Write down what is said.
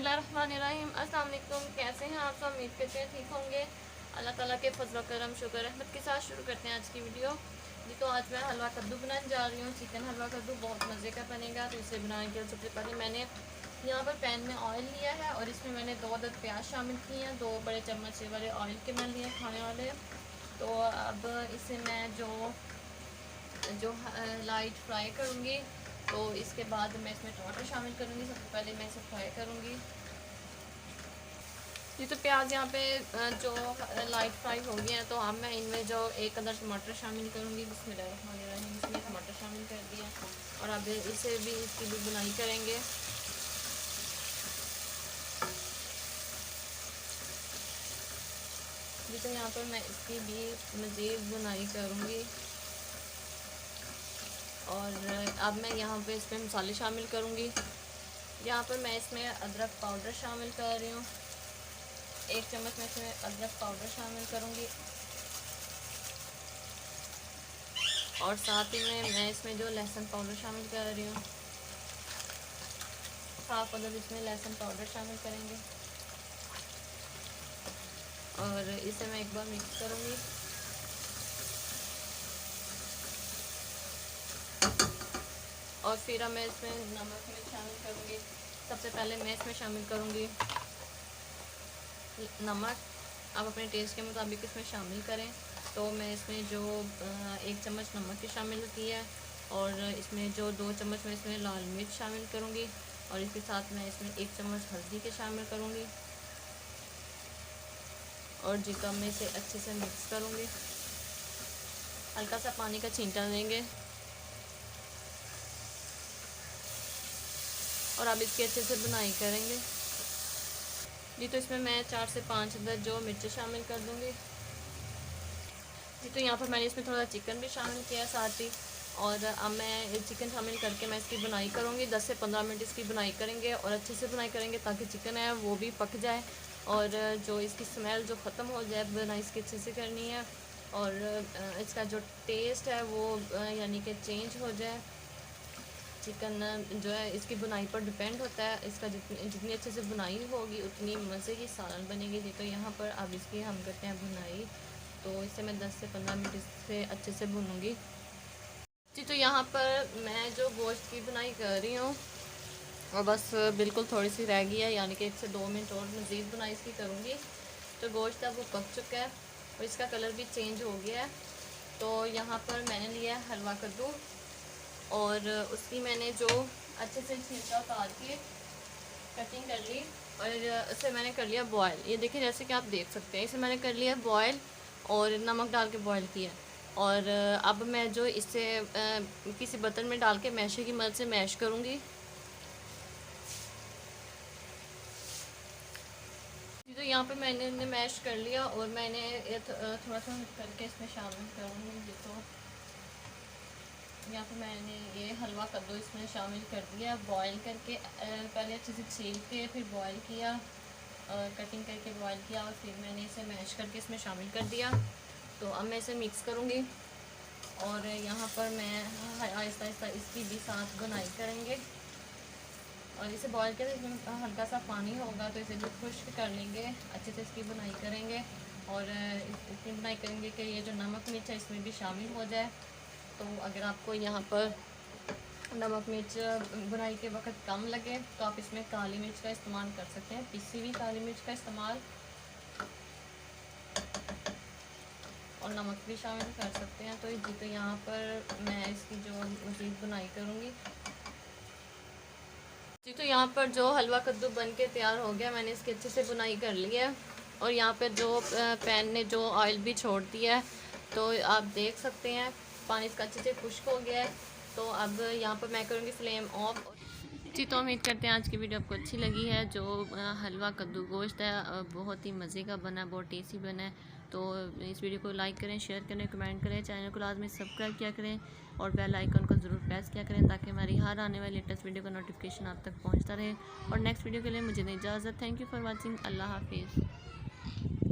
बिस्मिल्लाहिर्रहमानिर्रहीम। अस्सलाम वालेकुम। कैसे हैं आप सब? उम्मीद करते हैं ठीक होंगे। अल्लाह ताला के फजल करम शुक्र रहमत के साथ शुरू करते हैं आज की वीडियो जी। तो आज मैं हलवा कद्दू बनाने जा रही हूँ। चिकन हलवा कद्दू बहुत मज़े का बनेगा। तो इसे बनाने के लिए सबसे पहले मैंने यहाँ पर पैन में ऑयल लिया है और इसमें मैंने 2 अदद प्याज शामिल किए हैं। 2 बड़े चम्मच वाले ऑयल के मैं लिए खाने वाले। तो अब इसे मैं जो लाइट फ्राई करूँगी। तो इसके बाद मैं इसमें टमाटर शामिल करूँगी। सबसे पहले मैं इसे फ्राई करूँगी जी। तो प्याज यहाँ पे जो लाइट फ्राई हो गए हैं, तो अब मैं इनमें जो 1 अदर टमाटर शामिल करूँगी। बिस्मिल्लाहिर्रहमानिर्रहीम। इसमें टमाटर शामिल कर दिया और अब इसे भी इसकी भी बुनाई करेंगे जी। तो यहाँ पर मैं इसकी भी मज़ीद बुनाई करूँगी और अब मैं यहाँ पे इसमें मसाले शामिल करूँगी। यहाँ पर मैं इसमें अदरक पाउडर शामिल कर रही हूँ। 1 चम्मच मैं इसमें अदरक पाउडर शामिल करूँगी और साथ ही में मैं इसमें जो लहसुन पाउडर शामिल कर रही हूँ, हाफ अदद इसमें लहसुन पाउडर शामिल करेंगे और इसे मैं एक बार मिक्स करूँगी। और फिर अब मैं इसमें नमक मिर्च शामिल करूँगी। सबसे पहले मैं इसमें शामिल करूँगी नमक। आप अपने टेस्ट के मुताबिक इसमें शामिल करें। तो मैं इसमें जो 1 चम्मच नमक की शामिल होती है और इसमें जो 2 चम्मच मैं इसमें लाल मिर्च शामिल करूँगी और इसके साथ मैं इसमें 1 चम्मच हल्दी के शामिल करूँगी और जी तो मैं इसे अच्छे से मिक्स करूँगी। हल्का सा पानी का छींटा देंगे और अब इसकी अच्छे से बुनाई करेंगे जी। तो इसमें मैं 4 से 5 अदद जो मिर्चें शामिल कर दूँगी जी। तो यहाँ पर मैंने इसमें थोड़ा चिकन भी शामिल किया साथ ही। और अब मैं चिकन शामिल करके मैं इसकी बुनाई करूँगी। 10 से 15 मिनट इसकी बुनाई करेंगे और अच्छे से बुनाई करेंगे ताकि चिकन है वो भी पक जाए और जो इसकी स्मेल जो ख़त्म हो जाए। बुनाई इसकी अच्छे से करनी है और इसका जो टेस्ट है वो यानी कि चेंज हो जाए। चिकन जो है इसकी बुनाई पर डिपेंड होता है। इसका जितनी अच्छे से बुनाई होगी उतनी मज़े की सालन बनेगी जी। तो यहाँ पर अब इसकी हम करते हैं बुनाई। तो इसे मैं 10 से 15 मिनट इससे अच्छे से भूनूंगी जी। तो यहाँ पर मैं जो गोश्त की बुनाई कर रही हूँ और बस बिल्कुल थोड़ी सी रह गई है, यानी कि 1 से 2 मिनट और मज़ीद बुनाई इसकी करूँगी। तो गोश्त अब वो पक चुका है और इसका कलर भी चेंज हो गया है। तो यहाँ पर मैंने लिया है हलवा कद्दू और उसकी मैंने जो अच्छे से छिलका उतार के कटिंग कर ली और इसे मैंने कर लिया बॉयल। ये देखिए जैसे कि आप देख सकते हैं, इसे मैंने कर लिया बॉयल और नमक डाल के बॉयल किया। और अब मैं जो इसे किसी बर्तन में डाल के मैशे की मदद से मैश करूँगी। तो यहाँ पे मैंने इन्हें मैश कर लिया और मैंने थोड़ा सा करके इसमें शामिल करूँगी। तो यहाँ पे मैंने ये हलवा कद्दू इसमें शामिल कर दिया बॉयल करके। पहले अच्छे से छील के फिर बॉयल किया और कटिंग करके बॉयल किया और फिर मैंने इसे मैश करके इसमें शामिल कर दिया। तो अब मैं इसे मिक्स करूँगी और यहाँ पर मैं आहिस्ता आहिस्ता इसकी भी साथ बुनाई करेंगे और इसे बॉयल करके इसमें हल्का सा पानी होगा तो इसे भी खुश्क कर लेंगे। अच्छे से इसकी बुनाई करेंगे और इतनी बुनाई करेंगे कि ये जो नमक मिर्च है इसमें भी शामिल हो जाए। तो अगर आपको यहाँ पर नमक मिर्च बुनाई के वक्त कम लगे तो आप इसमें काली मिर्च का इस्तेमाल कर सकते हैं, पिसी हुई काली मिर्च का इस्तेमाल, और नमक भी शामिल कर सकते हैं। तो जी तो यहाँ पर मैं इसकी जो मज़ीद बुनाई करूँगी जी। तो यहाँ पर जो हलवा कद्दू बन के तैयार हो गया, मैंने इसकी अच्छे से बुनाई कर ली है और यहाँ पर जो पैन ने जो ऑयल भी छोड़ दिया है तो आप देख सकते हैं पानी इसका अच्छे से खुश्क हो गया है। तो अब यहाँ पर मैं करूँगी फ्लेम ऑफ जी। तो उम्मीद करते हैं आज की वीडियो आपको अच्छी लगी है। जो हलवा कद्दू गोश्त है बहुत ही मज़े का बना, बहुत टेस्टी बना है। तो इस वीडियो को लाइक करें, शेयर करें, कमेंट करें, चैनल को लाजमी सब्सक्राइब किया करें और बेल आइकन को ज़रूर प्रेस किया करें ताकि हमारी हर आने वाली लेटेस्ट वीडियो का नोटिफिकेशन आप तक पहुँचता रहे। और नेक्स्ट वीडियो के लिए मुझे इजाज़त। Thank you for watching. Allah हाफिज़।